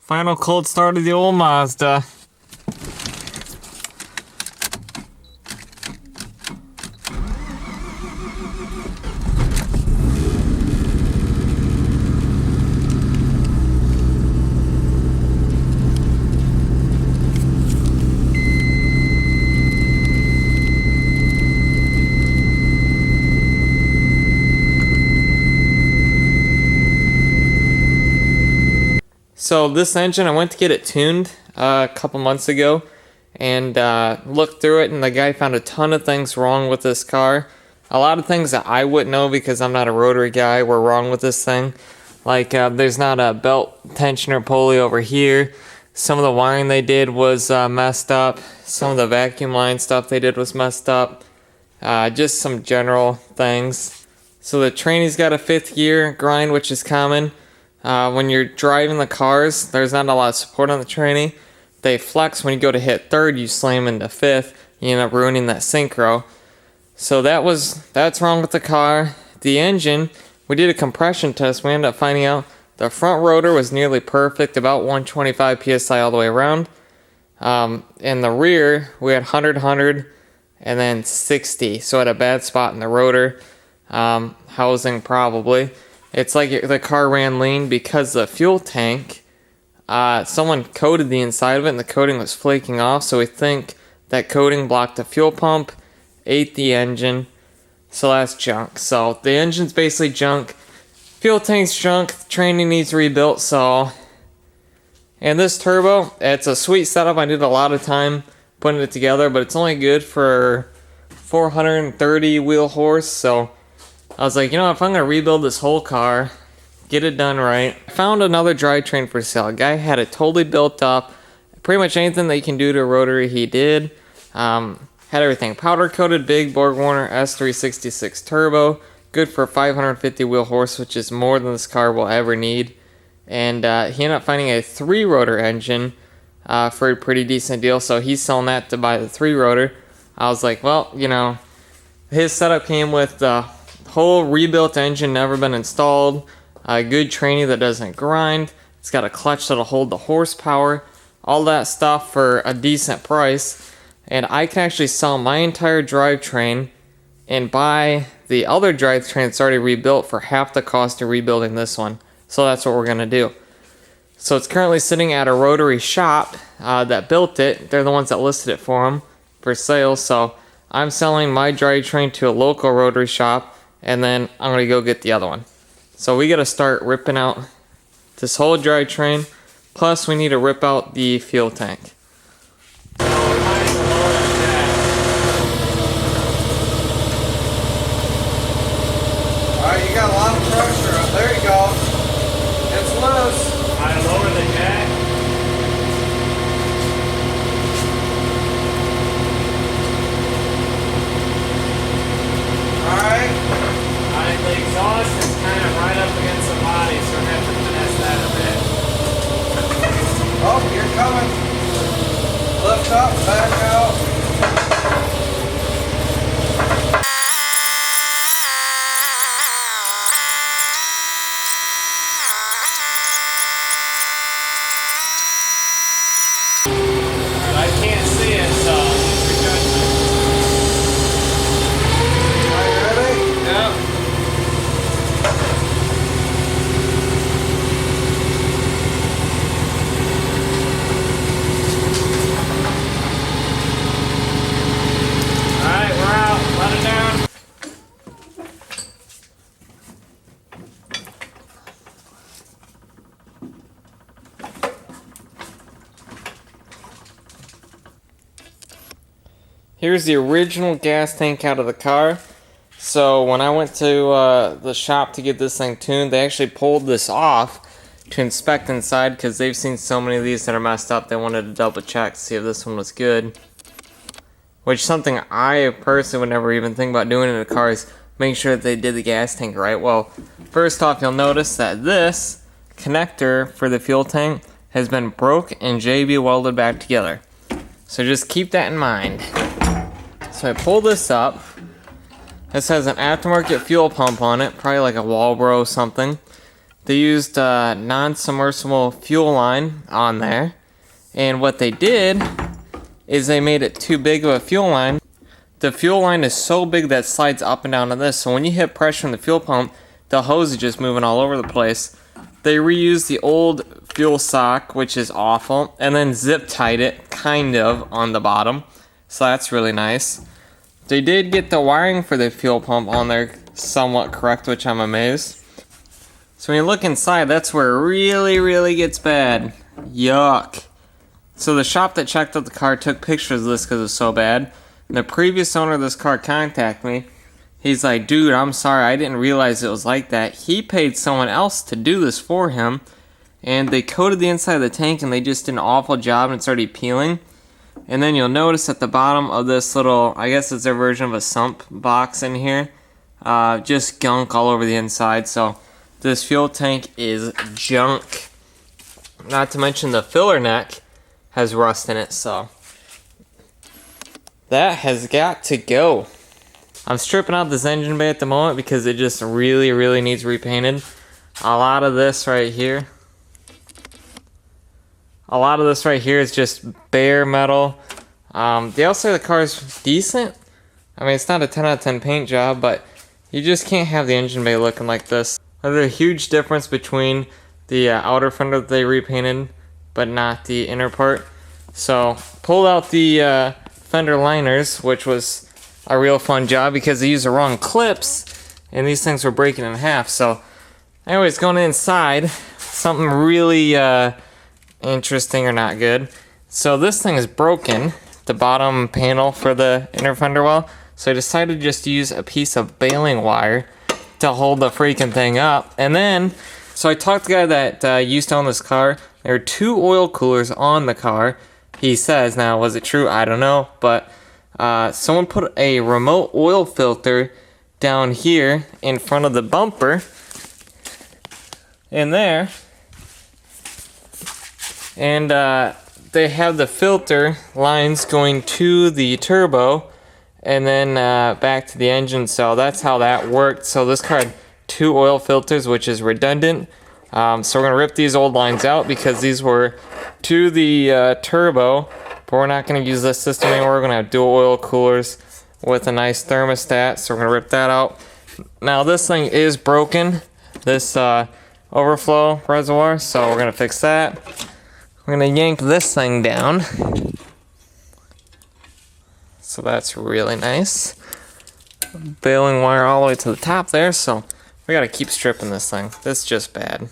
Final cold start of the old Mazda. So this engine, I went to get it tuned a couple months ago and looked through it, and the guy found a ton of things wrong with this car. A lot of things that I wouldn't know because I'm not a rotary guy were wrong with this thing. Like there's not a belt tensioner pulley over here. Some of the wiring they did was messed up. Some of the vacuum line stuff they did was messed up. Just some general things. So the tranny's got a 5th gear grind, which is common. When you're driving the cars, there's not a lot of support on the tranny. They flex when you go to hit 3rd, you slam into 5th, you end up ruining that synchro. So that's wrong with the car. The engine, we did a compression test. We ended up finding out the front rotor was nearly perfect, about 125 psi all the way around. In the rear, we had 100, and then 60. So at a bad spot in the rotor housing probably. It's like the car ran lean because the fuel tank, someone coated the inside of it and the coating was flaking off. So we think that coating blocked the fuel pump, ate the engine. So that's junk. So the engine's basically junk. Fuel tank's junk. The tranny needs rebuilt. So, and this turbo, it's a sweet setup. I did a lot of time putting it together, but it's only good for 430 wheel horse. So I was like, you know, if I'm going to rebuild this whole car, get it done right. I found another drivetrain for sale. A guy had it totally built up. Pretty much anything that you can do to a rotary, he did. Had everything powder coated, big Borg Warner S366 turbo. Good for 550 wheel horse, which is more than this car will ever need. And he ended up finding a 3-rotor engine for a pretty decent deal. So he's selling that to buy the 3-rotor. I was like, well, you know, his setup came with the whole rebuilt engine, never been installed, a good tranny that doesn't grind, it's got a clutch that'll hold the horsepower, all that stuff for a decent price. And I can actually sell my entire drivetrain and buy the other drivetrain that's already rebuilt for half the cost of rebuilding this one. So that's what we're going to do. So it's currently sitting at a rotary shop that built it. They're the ones that listed it for them for sale. So I'm selling my drivetrain to a local rotary shop, and then I'm going to go get the other one. So we got to start ripping out this whole drivetrain. Plus, we need to rip out the fuel tank. Alright, you got a lot of pressure. There you go. It's loose. I lower the jack. Alright. The exhaust is kind of right up against the body, so we're going to have to finesse that a bit. Oh, you're coming. Lift up, back out. I can't see it, so you're good. Are you ready? Yeah. Alright, we're out. Let it down. Here's the original gas tank out of the car. So when I went to the shop to get this thing tuned, they actually pulled this off to inspect inside because they've seen so many of these that are messed up. They wanted to double check to see if this one was good. Which is something I personally would never even think about doing in a car, is make sure that they did the gas tank right. Well, first off, you'll notice that this connector for the fuel tank has been broke and JB welded back together. So just keep that in mind. So I pull this up. This has an aftermarket fuel pump on it, probably like a Walbro or something. They used a non-submersible fuel line on there. And what they did is they made it too big of a fuel line. The fuel line is so big that it slides up and down on this. So when you hit pressure in the fuel pump, the hose is just moving all over the place. They reused the old fuel sock, which is awful, and then zip tied it, kind of, on the bottom. So that's really nice. They did get the wiring for the fuel pump on there somewhat correct, which I'm amazed. So when you look inside, that's where it really gets bad. Yuck. So the shop that checked out the car took pictures of this because it was so bad. And the previous owner of this car contacted me. He's like, dude, I'm sorry, I didn't realize it was like that. He paid someone else to do this for him. And they coated the inside of the tank and they just did an awful job and it's already peeling. And then you'll notice at the bottom of this little, I guess it's their version of a sump box in here, just gunk all over the inside. So this fuel tank is junk. Not to mention the filler neck has rust in it, so that has got to go. I'm stripping out this engine bay at the moment because it just really needs repainted. A lot of this right here is just bare metal. The outside of the car is decent. I mean, it's not a 10 out of 10 paint job, but you just can't have the engine bay looking like this. There's a huge difference between the outer fender that they repainted, but not the inner part. So, pulled out the fender liners, which was a real fun job because they used the wrong clips, and these things were breaking in half. So, anyways, going inside, something really interesting or not good. So this thing is broken, the bottom panel for the inner fender well. So I decided just to use a piece of baling wire to hold the freaking thing up. And then, so I talked to the guy that used to own this car. There are 2 oil coolers on the car. He says, now was it true? I don't know. But someone put a remote oil filter down here in front of the bumper. In there. And they have the filter lines going to the turbo and then back to the engine. So that's how that worked. So this car had 2 oil filters, which is redundant. So we're going to rip these old lines out because these were to the turbo. But we're not going to use this system anymore. We're going to have dual oil coolers with a nice thermostat. So we're going to rip that out. Now this thing is broken. This overflow reservoir. So we're going to fix that. We're going to yank this thing down. So that's really nice. Baling wire all the way to the top there, so we got to keep stripping this thing. This is just bad.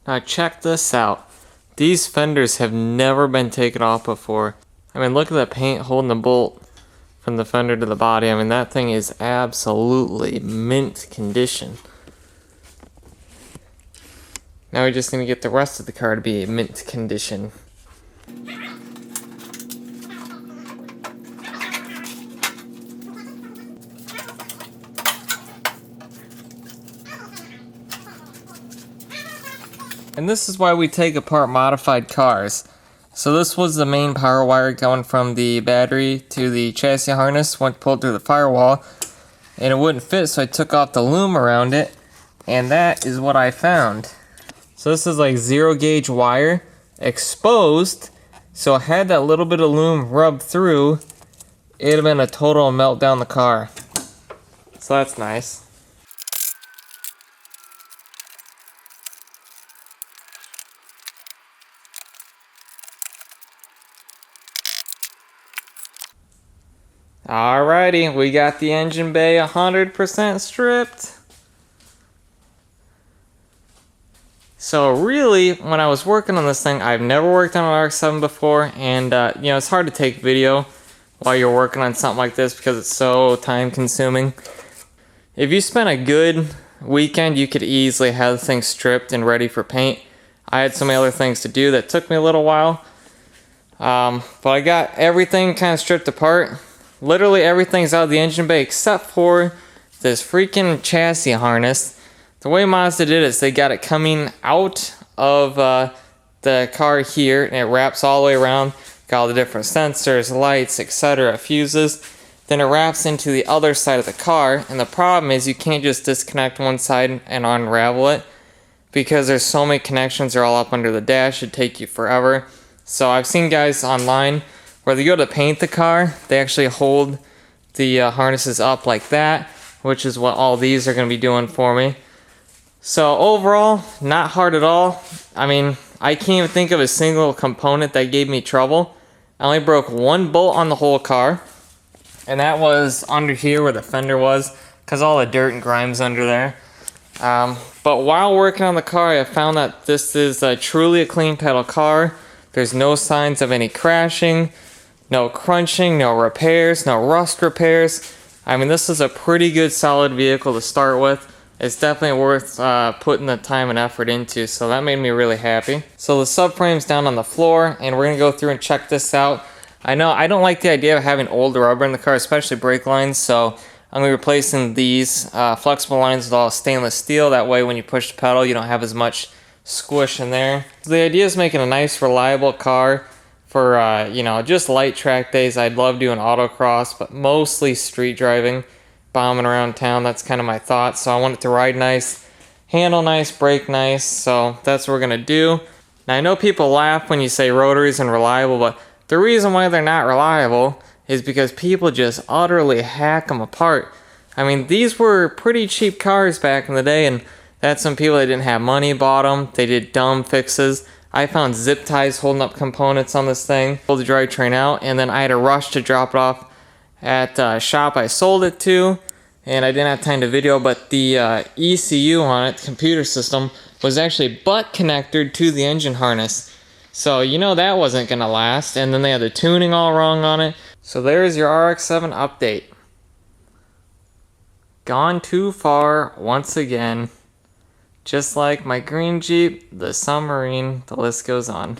Now check this out. These fenders have never been taken off before. I mean, look at the paint holding the bolt from the fender to the body. I mean, that thing is absolutely mint condition. Now we just need to get the rest of the car to be mint condition. And this is why we take apart modified cars. So this was the main power wire going from the battery to the chassis harness, went pulled through the firewall, and it wouldn't fit, so I took off the loom around it, and that is what I found. So this is like 0 gauge wire, exposed, so had that little bit of loom rubbed through, it'd have been a total meltdown the car. So that's nice. Alrighty, we got the engine bay 100% stripped. So really, when I was working on this thing, I've never worked on an RX7 before, and you know, it's hard to take video while you're working on something like this because it's so time consuming. If you spent a good weekend, you could easily have the thing stripped and ready for paint. I had so many other things to do that took me a little while. But I got everything kind of stripped apart. literally everything's out of the engine bay except for this freaking chassis harness. The way Mazda did it is they got it coming out of the car here, and it wraps all the way around. Got all the different sensors, lights, etc., fuses. Then it wraps into the other side of the car, and the problem is you can't just disconnect one side and unravel it because there's so many connections. They're all up under the dash. It'd take you forever. So I've seen guys online where they go to paint the car, they actually hold the harnesses up like that, which is what all these are going to be doing for me. So overall, not hard at all. I mean, I can't even think of a single component that gave me trouble. I only broke one bolt on the whole car, and that was under here where the fender was, because all the dirt and grime's under there. But while working on the car, I found that this is truly a clean pedal car. There's no signs of any crashing, no crunching, no repairs, no rust repairs. I mean, this is a pretty good solid vehicle to start with. It's definitely worth putting the time and effort into, so that made me really happy. So the subframe's down on the floor, and we're gonna go through and check this out. I know I don't like the idea of having old rubber in the car, especially brake lines, so I'm gonna be replacing these flexible lines with all stainless steel. That way when you push the pedal, you don't have as much squish in there. So the idea is making a nice, reliable car for, you know, just light track days. I'd love doing autocross, but mostly street driving. Bombing around town, that's kind of my thought. So I want it to ride nice, handle nice, brake nice, so that's what we're gonna do. Now I know people laugh when you say rotaries and reliable, but the reason why they're not reliable is because people just utterly hack them apart. I mean, these were pretty cheap cars back in the day, and that's some people that didn't have money bought them. They did dumb fixes. I found zip ties holding up components on this thing, pulled the drivetrain out, and then I had to rush to drop it off at a shop I sold it to, and I didn't have time to video, but the ECU on it, the computer system, was actually butt connected to the engine harness. So you know that wasn't gonna last, and then they had the tuning all wrong on it. So there's your RX7 update. Gone too far once again. Just like my green Jeep, the submarine, the list goes on.